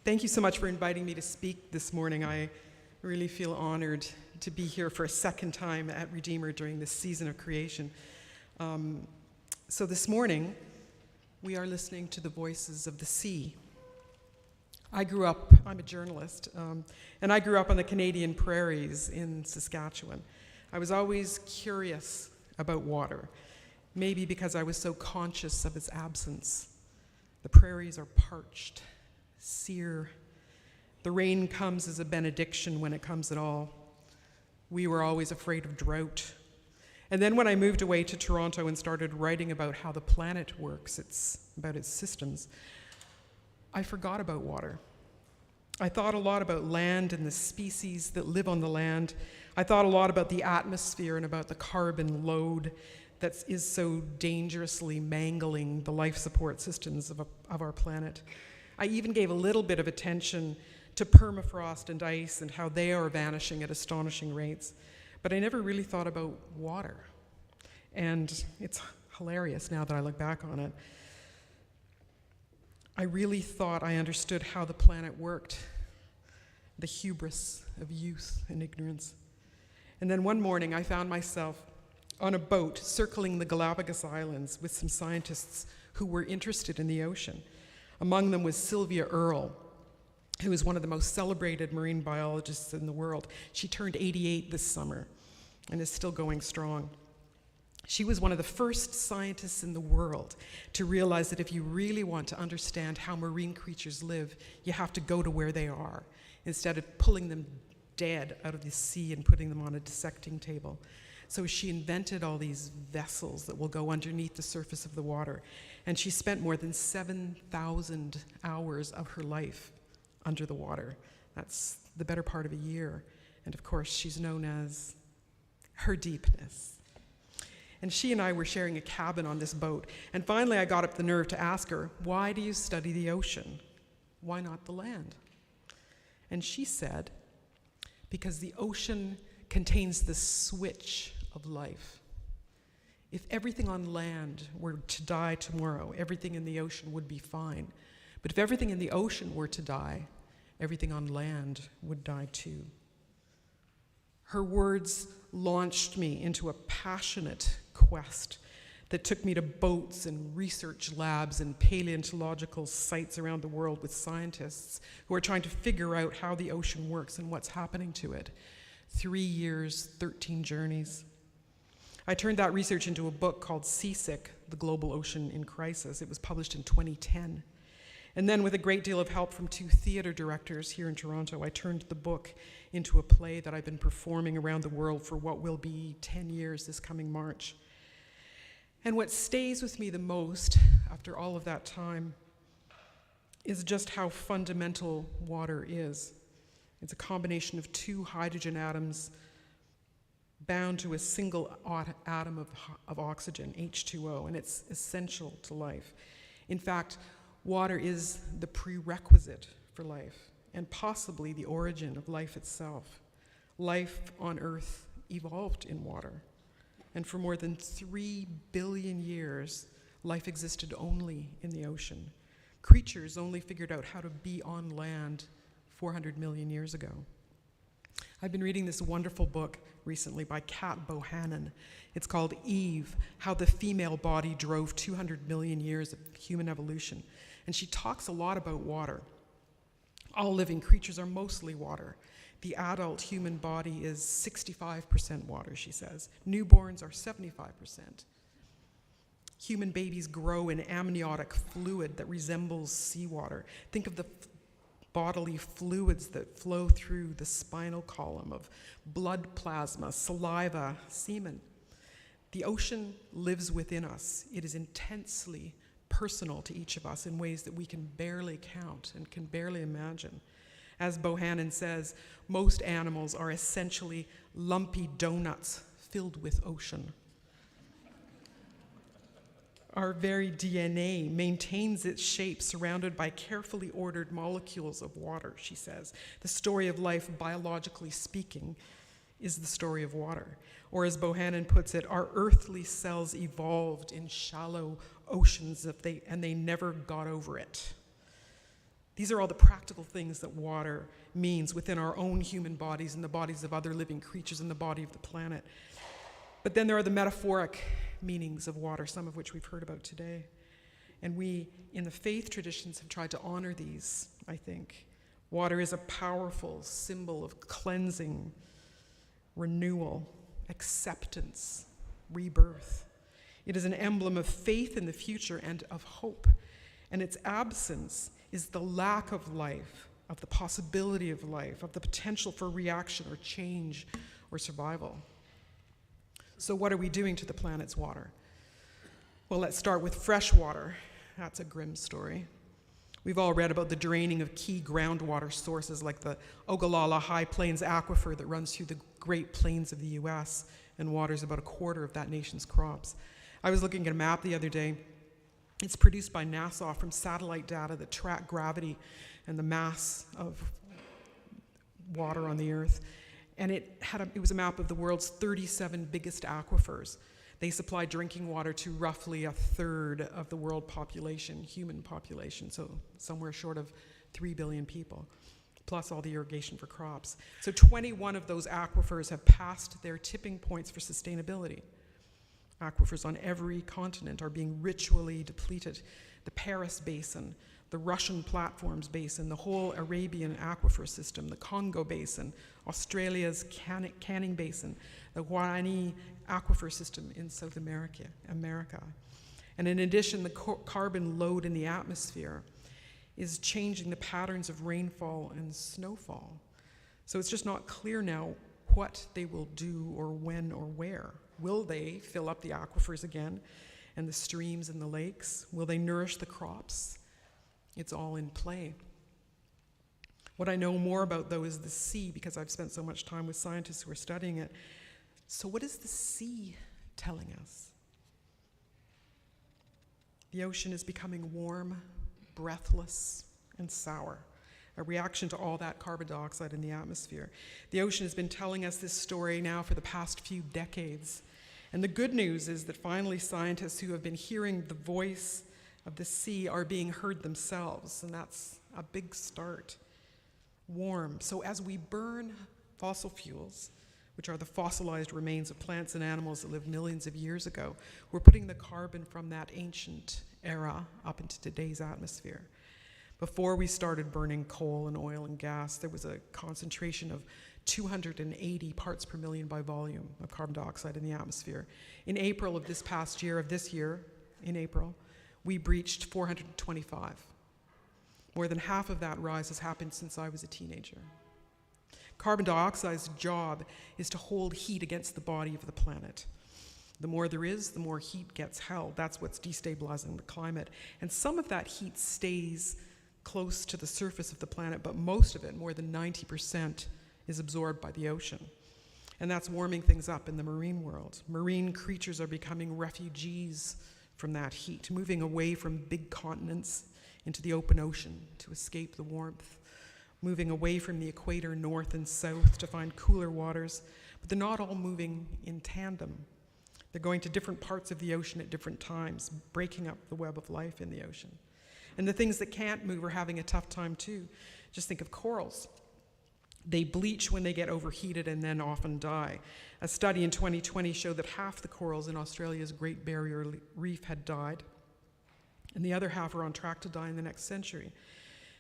Thank you so much for inviting me to speak this morning. I really feel honored to be here for a second time at Redeemer during this season of creation. So this morning, we are listening to the voices of the sea. I'm a journalist, and I grew up on the Canadian prairies in Saskatchewan. I was always curious about water, maybe because I was so conscious of its absence. The prairies are parched, sere. The rain comes as a benediction when it comes at all. We were always afraid of drought. And then when I moved away to Toronto and started writing about how the planet works, about its systems, I forgot about water. I thought a lot about land and the species that live on the land. I thought a lot about the atmosphere and about the carbon load that is so dangerously mangling the life support systems of our planet. I even gave a little bit of attention to permafrost and ice and how they are vanishing at astonishing rates. But I never really thought about water. And it's hilarious now that I look back on it. I really thought I understood how the planet worked, the hubris of youth and ignorance. And then one morning I found myself on a boat circling the Galapagos Islands with some scientists who were interested in the ocean. Among them was Sylvia Earle, who is one of the most celebrated marine biologists in the world. She turned 88 this summer and is still going strong. She was one of the first scientists in the world to realize that if you really want to understand how marine creatures live, you have to go to where they are, instead of pulling them dead out of the sea and putting them on a dissecting table. So she invented all these vessels that will go underneath the surface of the water. And she spent more than 7,000 hours of her life under the water. That's the better part of a year. And of course, she's known as her deepness. And she and I were sharing a cabin on this boat. And finally, I got up the nerve to ask her, why do you study the ocean? Why not the land? And she said, because the ocean contains the switch of life. If everything on land were to die tomorrow, everything in the ocean would be fine. But if everything in the ocean were to die, everything on land would die too. Her words launched me into a passionate quest that took me to boats and research labs and paleontological sites around the world with scientists who are trying to figure out how the ocean works and what's happening to it. 3 years, 13 journeys. I turned that research into a book called Seasick, The Global Ocean in Crisis. It was published in 2010. And then with a great deal of help from 2 theater directors here in Toronto, I turned the book into a play that I've been performing around the world for what will be 10 years this coming March. And what stays with me the most after all of that time is just how fundamental water is. It's a combination of 2 hydrogen atoms bound to a single atom of oxygen, H2O, and it's essential to life. In fact, water is the prerequisite for life, and possibly the origin of life itself. Life on Earth evolved in water, and for more than 3 billion years, life existed only in the ocean. Creatures only figured out how to be on land 400 million years ago. I've been reading this wonderful book recently by Kat Bohannon. It's called Eve, How the Female Body Drove 200 Million Years of Human Evolution. And she talks a lot about water. All living creatures are mostly water. The adult human body is 65% water, she says. Newborns are 75%. Human babies grow in amniotic fluid that resembles seawater. Think of the bodily fluids that flow through the spinal column of blood plasma, saliva, semen. The ocean lives within us. It is intensely personal to each of us in ways that we can barely count and can barely imagine. As Bohannon says, most animals are essentially lumpy donuts filled with ocean. Our very DNA maintains its shape surrounded by carefully ordered molecules of water, she says. The story of life, biologically speaking, is the story of water. Or as Bohannon puts it, our earthly cells evolved in shallow oceans and they never got over it. These are all the practical things that water means within our own human bodies and the bodies of other living creatures and the body of the planet. But then there are the metaphoric meanings of water, some of which we've heard about today. And we, in the faith traditions, have tried to honor these, I think. Water is a powerful symbol of cleansing, renewal, acceptance, rebirth. It is an emblem of faith in the future and of hope. And its absence is the lack of life, of the possibility of life, of the potential for reaction or change or survival. So what are we doing to the planet's water? Well, let's start with fresh water. That's a grim story. We've all read about the draining of key groundwater sources like the Ogallala High Plains Aquifer that runs through the Great Plains of the US and waters about a quarter of that nation's crops. I was looking at a map the other day. It's produced by NASA from satellite data that track gravity and the mass of water on the Earth. And it was a map of the world's 37 biggest aquifers. They supply drinking water to roughly a third of the world population, human population, so somewhere short of 3 billion people, plus all the irrigation for crops. So 21 of those aquifers have passed their tipping points for sustainability. Aquifers on every continent are being ritually depleted. The Paris Basin, the Russian Platforms Basin, the whole Arabian aquifer system, the Congo Basin, Australia's Canning Basin, the Guarani aquifer system in South America. And in addition, the carbon load in the atmosphere is changing the patterns of rainfall and snowfall. So it's just not clear now what they will do or when or where. Will they fill up the aquifers again and the streams and the lakes? Will they nourish the crops? It's all in play. What I know more about, though, is the sea, because I've spent so much time with scientists who are studying it. So what is the sea telling us? The ocean is becoming warm, breathless, and sour, a reaction to all that carbon dioxide in the atmosphere. The ocean has been telling us this story now for the past few decades. And the good news is that finally scientists who have been hearing the voice of the sea are being heard themselves, and that's a big start. Warm. So as we burn fossil fuels, which are the fossilized remains of plants and animals that lived millions of years ago, we're putting the carbon from that ancient era up into today's atmosphere. Before we started burning coal and oil and gas, there was a concentration of 280 parts per million by volume of carbon dioxide in the atmosphere. In April of this past year, in April, we breached 425. More than half of that rise has happened since I was a teenager. Carbon dioxide's job is to hold heat against the body of the planet. The more there is, the more heat gets held. That's what's destabilizing the climate. And some of that heat stays close to the surface of the planet, but most of it, more than 90%, is absorbed by the ocean. And that's warming things up in the marine world. Marine creatures are becoming refugees from that heat, moving away from big continents into the open ocean to escape the warmth, moving away from the equator north and south to find cooler waters. But they're not all moving in tandem. They're going to different parts of the ocean at different times, breaking up the web of life in the ocean. And the things that can't move are having a tough time too. Just think of corals. They bleach when they get overheated and then often die. A study in 2020 showed that half the corals in Australia's Great Barrier Reef had died, and the other half are on track to die in the next century.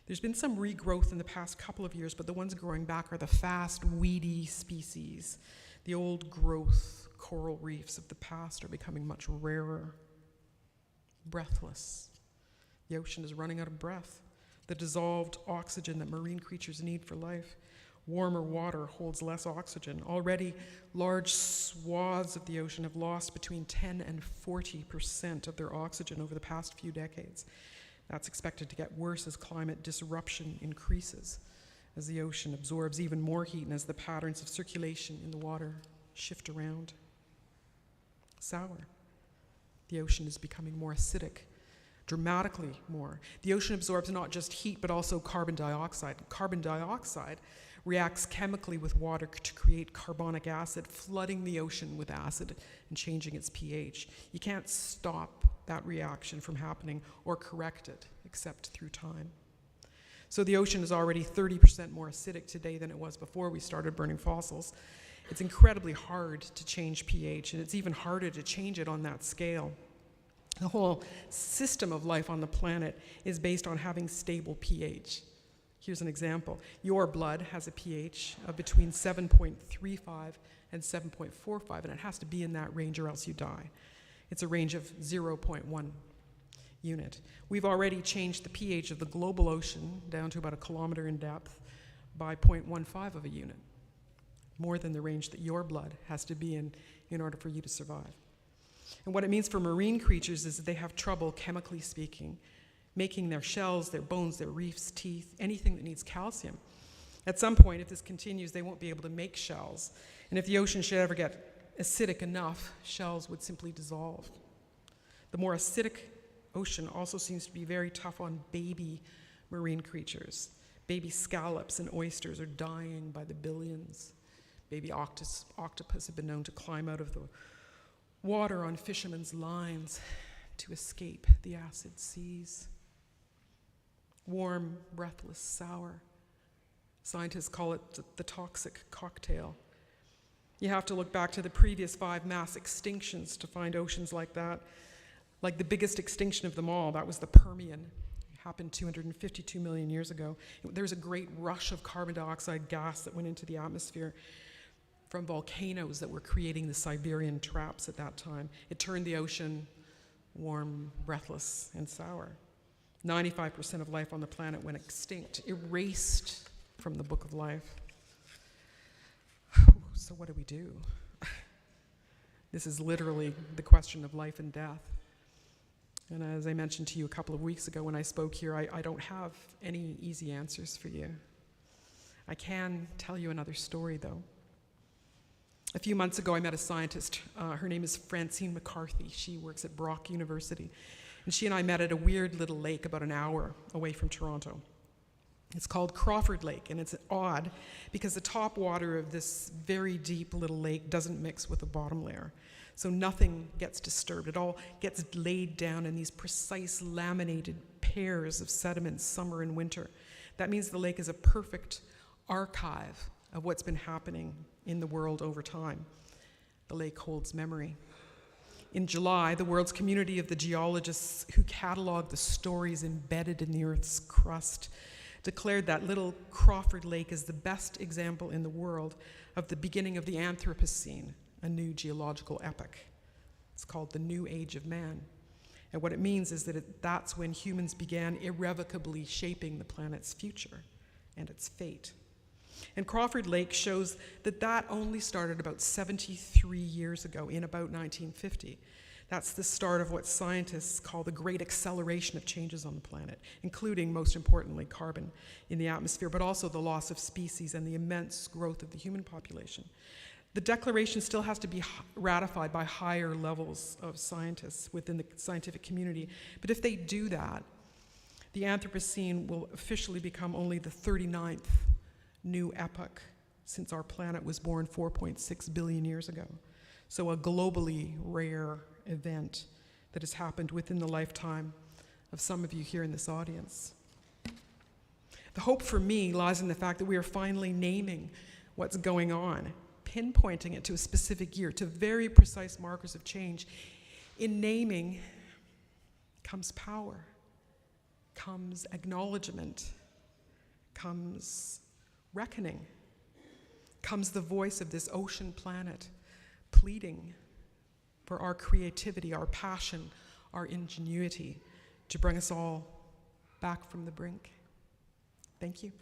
There's been some regrowth in the past couple of years, but the ones growing back are the fast, weedy species. The old growth coral reefs of the past are becoming much rarer, breathless. The ocean is running out of breath, the dissolved oxygen that marine creatures need for life. Warmer water holds less oxygen. Already, large swaths of the ocean have lost between 10 and 40% of their oxygen over the past few decades. That's expected to get worse as climate disruption increases, as the ocean absorbs even more heat and as the patterns of circulation in the water shift around. Sour. The ocean is becoming more acidic, dramatically more. The ocean absorbs not just heat, but also carbon dioxide. Carbon dioxide reacts chemically with water to create carbonic acid, flooding the ocean with acid and changing its pH. You can't stop that reaction from happening or correct it, except through time. So the ocean is already 30% more acidic today than it was before we started burning fossils. It's incredibly hard to change pH, and it's even harder to change it on that scale. The whole system of life on the planet is based on having stable pH. Here's an example. Your blood has a pH of between 7.35 and 7.45, and it has to be in that range or else you die. It's a range of 0.1 unit. We've already changed the pH of the global ocean down to about 1 kilometer in depth by 0.15 of a unit, more than the range that your blood has to be in order for you to survive. And what it means for marine creatures is that they have trouble, chemically speaking, making their shells, their bones, their reefs, teeth, anything that needs calcium. At some point, if this continues, they won't be able to make shells. And if the ocean should ever get acidic enough, shells would simply dissolve. The more acidic ocean also seems to be very tough on baby marine creatures. Baby scallops and oysters are dying by the billions. Baby octopus have been known to climb out of the water on fishermen's lines to escape the acid seas. Warm, breathless, sour. Scientists call it the toxic cocktail. You have to look back to the previous 5 mass extinctions to find oceans like that. Like the biggest extinction of them all, that was the Permian. It happened 252 million years ago. There was a great rush of carbon dioxide gas that went into the atmosphere from volcanoes that were creating the Siberian traps at that time. It turned the ocean warm, breathless, and sour. 95% of life on the planet went extinct, erased from the book of life. So what do we do? This is literally the question of life and death. And as I mentioned to you a couple of weeks ago when I spoke here, I don't have any easy answers for you. I can tell you another story, though. A few months ago, I met a scientist. Her name is Francine McCarthy. She works at Brock University. And she and I met at a weird little lake about an hour away from Toronto. It's called Crawford Lake, and it's odd because the top water of this very deep little lake doesn't mix with the bottom layer. So nothing gets disturbed. It all gets laid down in these precise laminated pairs of sediments, summer and winter. That means the lake is a perfect archive of what's been happening in the world over time. The lake holds memory. In July, the world's community of the geologists who cataloged the stories embedded in the Earth's crust declared that little Crawford Lake is the best example in the world of the beginning of the Anthropocene, a new geological epoch. It's called the New Age of Man. And what it means is that that's when humans began irrevocably shaping the planet's future and its fate. And Crawford Lake shows that that only started about 73 years ago, in about 1950. That's the start of what scientists call the great acceleration of changes on the planet, including, most importantly, carbon in the atmosphere, but also the loss of species and the immense growth of the human population. The declaration still has to be ratified by higher levels of scientists within the scientific community, but if they do that, the Anthropocene will officially become only the 39th new epoch since our planet was born 4.6 billion years ago. So a globally rare event that has happened within the lifetime of some of you here in this audience. The hope for me lies in the fact that we are finally naming what's going on, pinpointing it to a specific year, to very precise markers of change. In naming comes power, comes acknowledgement, comes reckoning, comes the voice of this ocean planet pleading for our creativity, our passion, our ingenuity to bring us all back from the brink. Thank you.